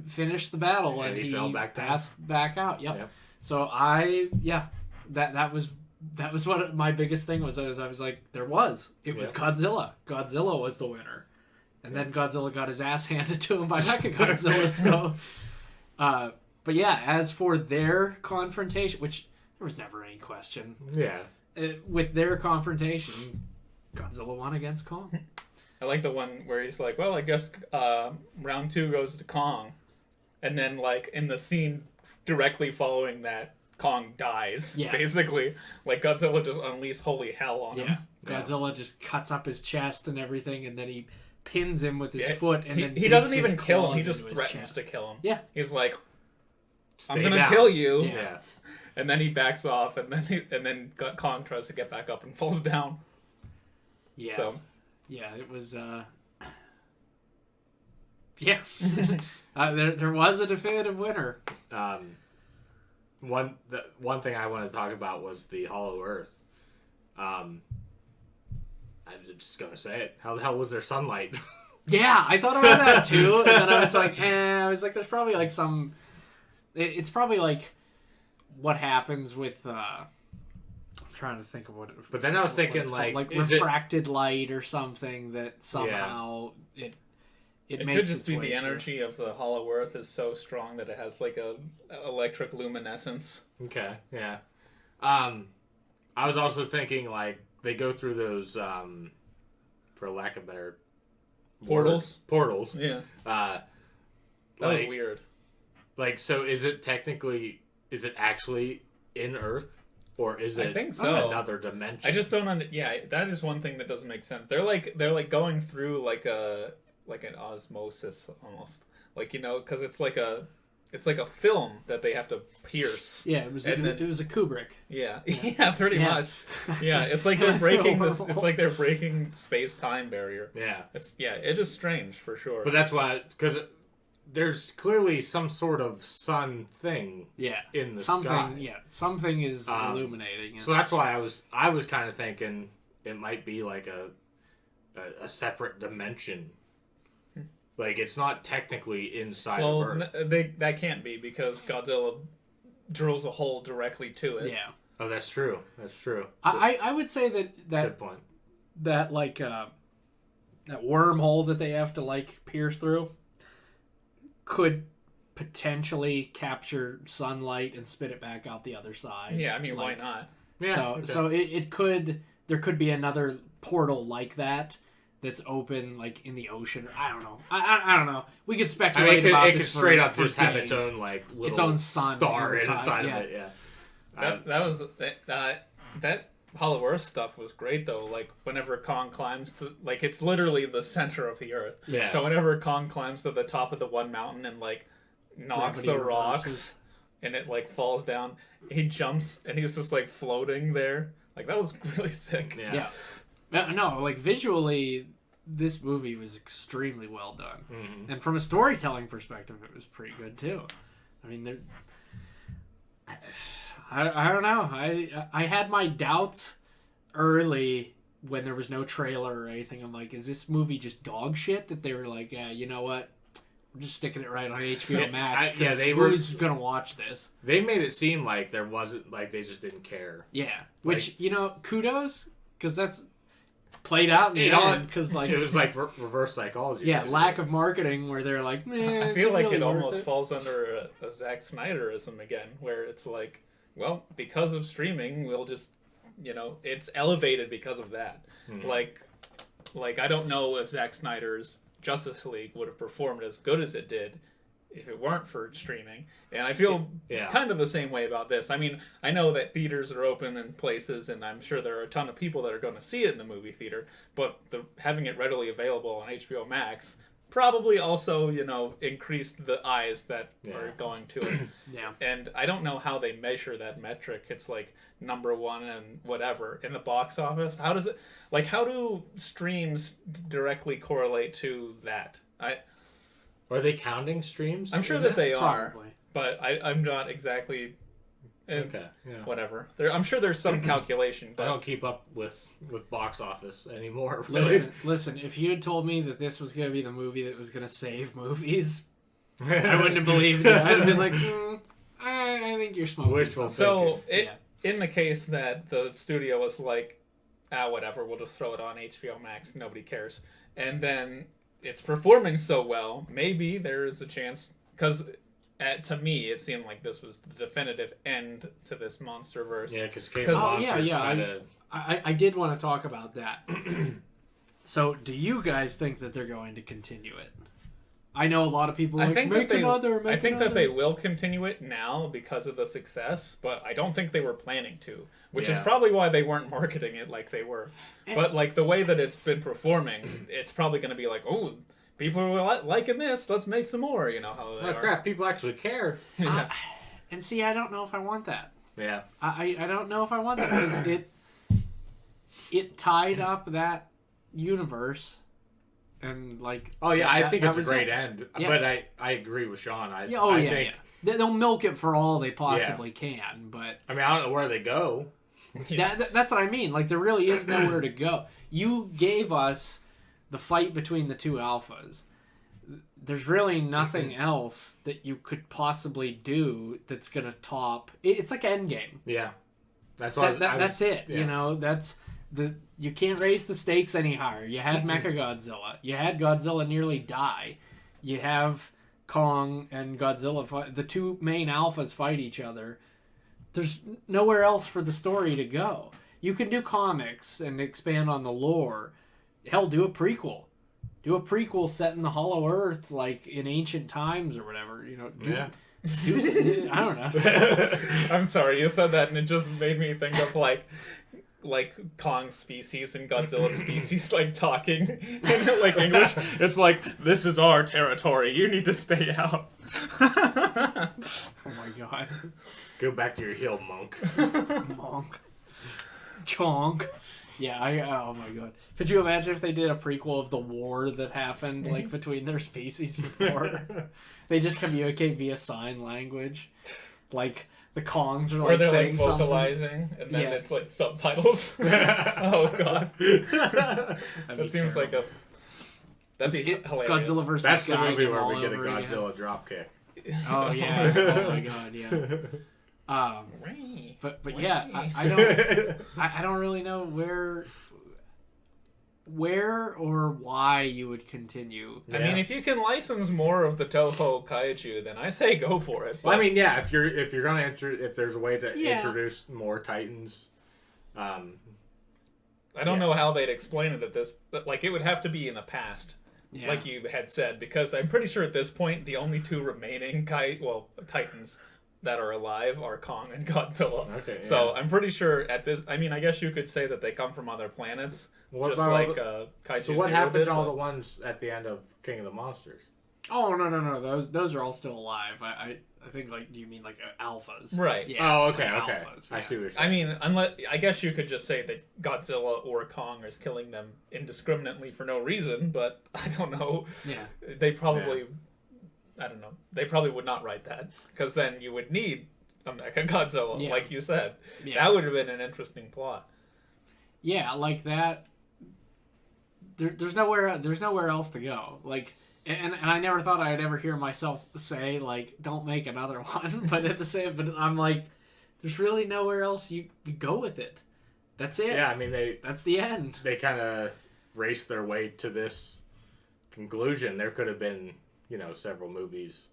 finish the battle, and he fell back down. passed back out. Yep. So that was what my biggest thing was. I was like, it was Godzilla. Godzilla was the winner, and then Godzilla got his ass handed to him by Mechagodzilla. So, but But yeah, as for their confrontation, which there was never any question. Yeah. With their confrontation, Godzilla won against Kong. I like the one where he's like, well, I guess round 2 goes to Kong. And then, like, in the scene directly following that, Kong dies, basically. Like, Godzilla just unleashes holy hell on him. Godzilla just cuts up his chest and everything, and then he pins him with his foot, and then he doesn't even kill him. He just threatens to kill him. Yeah. He's like, I'm going to kill you. Yeah. And then he backs off, and then Kong tries to get back up and falls down. Yeah. So. Yeah, it was... Yeah. There was a definitive winner. One thing I wanted to talk about was the Hollow Earth. I'm just gonna say it. How the hell was there sunlight? Yeah, I thought about that too, and then I was like, there's probably like some. It's probably like what happens with. I'm trying to think of what. But then I was thinking like refracted light or something that somehow it makes could just be the energy of the Hollow Earth is so strong that it has like a electric luminescence. Okay, yeah. I was also thinking like they go through those, for lack of better portals. Yeah. That was weird. Like, so is it actually in Earth? Or is it I think so. Another dimension? I just don't that is one thing that doesn't make sense. They're like going through like an osmosis almost. Like, you know, because it's like a film that they have to pierce. Yeah, it was a Kubrick. Yeah. Yeah, pretty much. Yeah, it's like they're breaking this. It's like they're breaking space-time barrier. Yeah. It is strange for sure. But that's why, because there's clearly some sort of sun thing. Yeah. In the sky. Yeah, something is illuminating it. So that's why I was kind of thinking it might be like a separate dimension. Like, it's not technically inside of Earth. That can't be, because Godzilla drills a hole directly to it. Yeah. Oh, that's true. That's true. I would say that good point. That like that wormhole that they have to like pierce through could potentially capture sunlight and spit it back out the other side. Yeah, I mean, why not? Yeah. So there could be another portal like that. That's open, like, in the ocean. I don't know. I don't know. We could speculate about this. It could straight up just have days. its own, like, little its own sun star inside of it. Yeah. That Hollow Earth stuff was great, though. Like, whenever Kong climbs to, like, it's literally the center of the Earth. Yeah. So whenever Kong climbs to the top of the one mountain and, like, knocks the rocks and it, like, falls down, he jumps and he's just, like, floating there. Like, that was really sick. Yeah. No, like, visually, this movie was extremely well done. Mm-hmm. And from a storytelling perspective, it was pretty good, too. I mean, I don't know. I had my doubts early when there was no trailer or anything. I'm like, is this movie just dog shit? That they were like, yeah, you know what? We're just sticking it right on HBO Max. Who's going to watch this? They made it seem like there wasn't, like, they just didn't care. Yeah. Which, like, you know, kudos, because that's played out in the end, because like it was like reverse psychology. Yeah, basically. Lack of marketing where they're like, man, I feel like really it almost falls under a Zack Snyderism again, where it's like, well, because of streaming, we'll just, you know, it's elevated because of that. Mm-hmm. Like I don't know if Zack Snyder's Justice League would have performed as good as it did if it weren't for streaming. And I feel kind of the same way about this. I mean, I know that theaters are open in places, and I'm sure there are a ton of people that are going to see it in the movie theater, but having it readily available on HBO Max probably also, you know, increased the eyes that are going to it. Yeah. And I don't know how they measure that metric. It's like number one and whatever in the box office. How does it, like, how do streams directly correlate to that? Are they counting streams? I'm sure that they are, probably. But I'm not exactly. Okay. Yeah. Whatever. I'm sure there's some calculation. But I don't keep up with box office anymore. Really. Listen. If you had told me that this was going to be the movie that was going to save movies, I wouldn't have believed it. I'd have been like, I think you're smoking. Wishful so in the case that the studio was like, whatever, we'll just throw it on HBO Max. Nobody cares. And then it's performing so well, maybe there is a chance, because to me, it seemed like this was the definitive end to this MonsterVerse. Yeah, because King of Monsters kind of... I did want to talk about that. So, do you guys think that they're going to continue it? I know a lot of people I think that they will continue it now because of the success, but I don't think they were planning to, which is probably why they weren't marketing it like they were. But like the way that it's been performing, it's probably going to be like, oh, people are liking this, let's make some more, you know how they are. Crap, people actually care. And see, I don't know if I want that. Yeah. I don't know if I want that, because it tied up that universe. And like, I think it's a great end. Yeah. But I agree with Sean. I think they'll milk it for all they possibly can. But I mean, I don't know where they go. That's what I mean. Like, there really is nowhere to go. You gave us the fight between the two alphas. There's really nothing else that you could possibly do that's gonna top. It's like Endgame. Yeah, that's it. Yeah. You know, that's the. You can't raise the stakes any higher. You had Mechagodzilla. You had Godzilla nearly die. You have Kong and Godzilla fight. The two main alphas fight each other. There's nowhere else for the story to go. You can do comics and expand on the lore. Hell, do a prequel. Do a prequel set in the Hollow Earth, like in ancient times or whatever. You know, I don't know. I'm sorry, you said that and it just made me think of like Kong species and Godzilla species like talking in like English. It's like, this is our territory, you need to stay out. Oh my god. Go back to your hill, monk. Monk. Chonk. Yeah, oh my god. Could you imagine if they did a prequel of the war that happened like between their species before? They just communicate via sign language. Like the Kongs are like, or they're saying like vocalizing, and then it's like subtitles. Oh god, that seems like that'd be hilarious. It's Godzilla versus That's the movie where we get a Godzilla Godzilla dropkick. Oh yeah, oh my god, yeah. But yeah, I don't really know where or why you would continue. I mean, if you can license more of the Toho kaiju, then I say go for it. Well, I mean, yeah, if you're gonna if there's a way to introduce more Titans, I don't know how they'd explain it at this, but like it would have to be in the past, like you had said, because I'm pretty sure at this point the only two remaining Titans that are alive are Kong and Godzilla. Okay. So I'm pretty sure at this, I mean, I guess you could say that they come from other planets. Just like Kaiju. So what happened to all the ones at the end of King of the Monsters? Oh no! Those are all still alive. I think like, do you mean like alphas? Right. Yeah. Oh, okay. Alphas, I see what you're saying. I mean, I guess you could just say that Godzilla or Kong is killing them indiscriminately for no reason, but I don't know. Yeah. They probably, I don't know. They probably would not write that, because then you would need a Mecha Godzilla, like you said. Yeah. That would have been an interesting plot. Yeah, like that. There's nowhere else to go. Like, and I never thought I'd ever hear myself say like, don't make another one. But but I'm like, there's really nowhere else you go with it. That's it. Yeah, I mean that's the end. They kind of raced their way to this conclusion. There could have been, several movies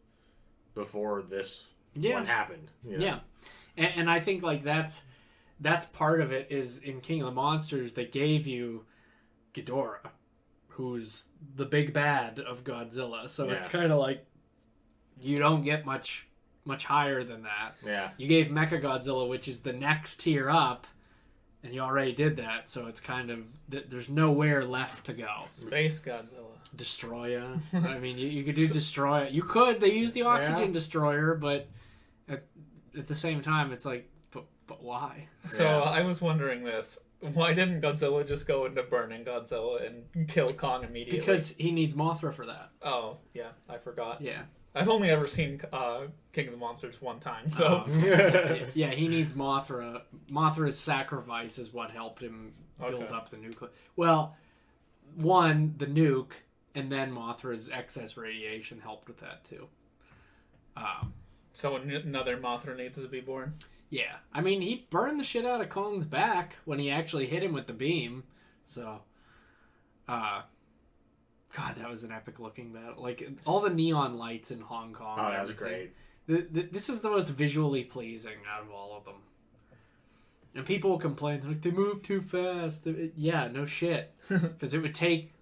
before this one happened. Yeah, and I think like that's part of it. Is in King of the Monsters they gave you Ghidorah, who's the big bad of Godzilla. So it's kind of like you don't get much higher than that. Yeah. You gave Mechagodzilla, which is the next tier up, and you already did that. So it's kind of there's nowhere left to go. Space Godzilla. Destroyer. I mean, you could do Destroyer. You could. They use the Oxygen Destroyer, but at the same time, it's like, but why? So I was wondering this. Why didn't Godzilla just go into Burning Godzilla and kill Kong immediately? Because he needs Mothra for that. Oh, yeah. I forgot. Yeah. I've only ever seen King of the Monsters one time, so... Yeah, he needs Mothra. Mothra's sacrifice is what helped him build up the nuclear... Well, one, the nuke, and then Mothra's excess radiation helped with that, too. So another Mothra needs to be born? Yeah. I mean, he burned the shit out of Kong's back when he actually hit him with the beam. So, God, that was an epic looking battle. Like, all the neon lights in Hong Kong. Oh, that was great. This is the most visually pleasing out of all of them. And people will complain, like, they move too fast. Yeah, no shit. Because it would take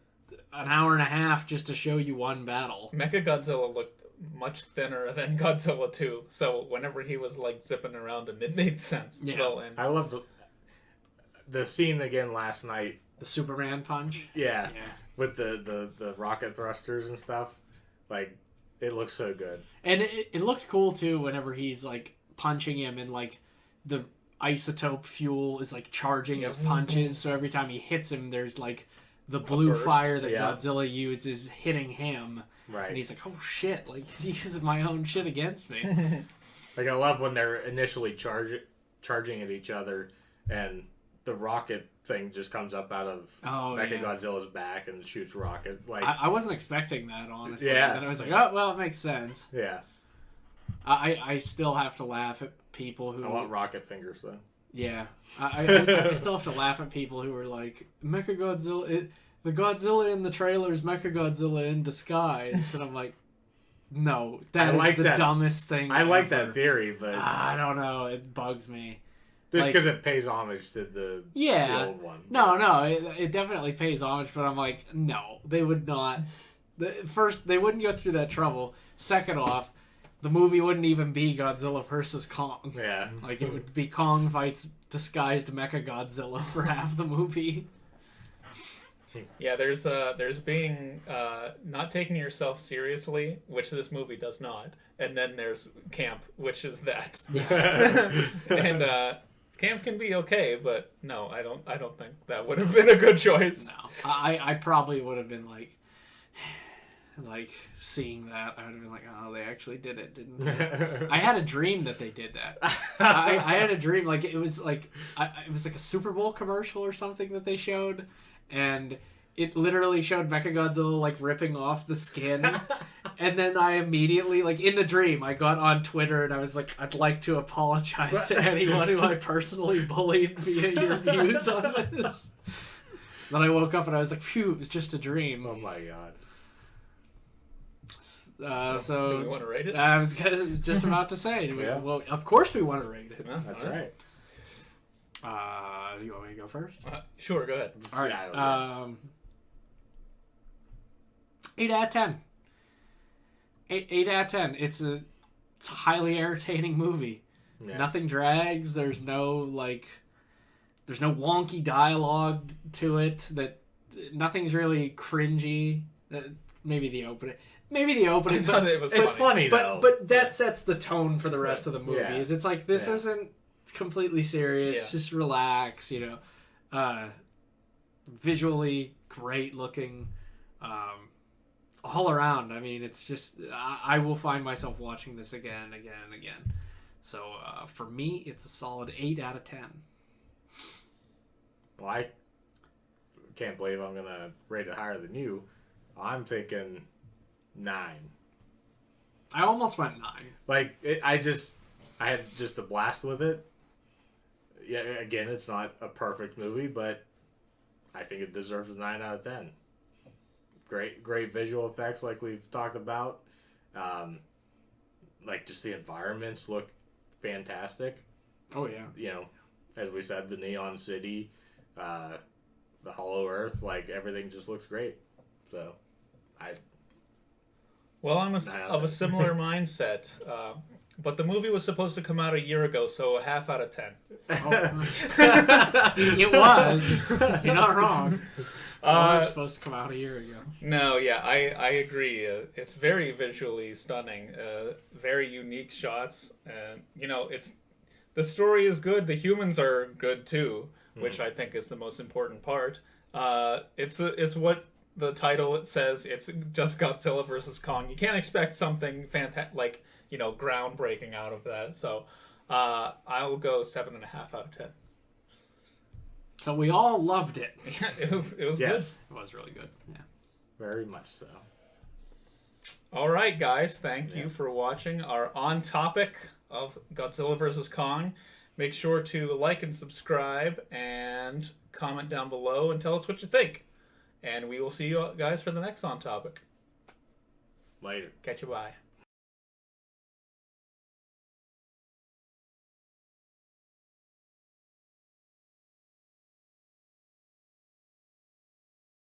an hour and a half just to show you one battle. Mechagodzilla looked much thinner than Godzilla 2, so whenever he was, like, zipping around him, it made sense. Yeah. Well, and I loved the scene again last night. The Superman punch? Yeah. With the rocket thrusters and stuff. Like, it looks so good. And it looked cool, too, whenever he's, like, punching him and, like, the isotope fuel is, like, charging his punches, so every time he hits him, there's, like, the blue fire that Godzilla uses hitting him. Right. And he's like, oh, shit, like, he's using my own shit against me. Like, I love when they're initially charging at each other, and the rocket thing just comes up out of Mechagodzilla's back and shoots rocket. Like, I wasn't expecting that, honestly. Yeah. And I was like, oh, well, it makes sense. Yeah. I still have to laugh at people who... I want rocket fingers, though. Yeah. I still have to laugh at people who are like, Mechagodzilla... the Godzilla in the trailer is Mechagodzilla in disguise. And I'm like, no, that is the dumbest thing I like that theory, but... I don't know. It bugs me. Just because it pays homage to the old one. No, it definitely pays homage, but I'm like, no, they would not. First, they wouldn't go through that trouble. Second off, the movie wouldn't even be Godzilla versus Kong. Yeah. Like, it would be Kong fights disguised Mechagodzilla for half the movie. Yeah, there's being not taking yourself seriously, which this movie does not, and then there's camp, which is that. And camp can be okay, but no, I don't think that would have been a good choice. No, I probably would have been like seeing that, I would have been like, oh, they actually did it, didn't they? I had a dream that they did that. I had a dream, like, it was like a Super Bowl commercial or something that they showed, and it literally showed Mechagodzilla, like, ripping off the skin, and then I immediately, like, in the dream, I got on Twitter, and I was like, I'd like to apologize to anyone who I personally bullied via your views on this. Then I woke up, and I was like, phew, it was just a dream. Oh my god. So do we want to rate it? I was just about to say, well, of course we want to rate it. Yeah, that's right. Do you want me to go first? Sure, go ahead. All right. 8 out of 10. 8 out of 10. It's a highly entertaining movie. Yeah. Nothing drags. There's no wonky dialogue to it. Nothing's really cringy. Maybe the opening. But it was it's funny though. But that sets the tone for the rest of the movies. Yeah. It's like, this isn't completely serious. Yeah. Just relax, visually great looking, all around. I mean, it's just, I will find myself watching this again and again and again. So for me, it's a solid 8 out of 10. Well, I can't believe I'm gonna rate it higher than you. I'm thinking 9. I almost went 9. Like, I had just a blast with it. Yeah, again, it's not a perfect movie, but I think it deserves a 9 out of 10. Great visual effects, like we've talked about. Like, just the environments look fantastic. Oh yeah. As we said, the Neon City, the Hollow Earth, like, everything just looks great. So, Well, I'm of a similar mindset, but the movie was supposed to come out a year ago, so a half out of 10. It was. You're not wrong. It was supposed to come out a year ago. No, yeah, I agree. It's very visually stunning. Very unique shots, and the story is good. The humans are good too, which I think is the most important part. It's what the title says. It's just Godzilla versus Kong. You can't expect something fantastic, groundbreaking out of that. So I'll go 7.5 out of 10. So we all loved it. Yeah, it was good. It was really good. Yeah, very much so. All right, guys. Thank you for watching our on topic of Godzilla vs. Kong. Make sure to like and subscribe and comment down below and tell us what you think. And we will see you guys for the next on topic. Later. Catch you. Bye.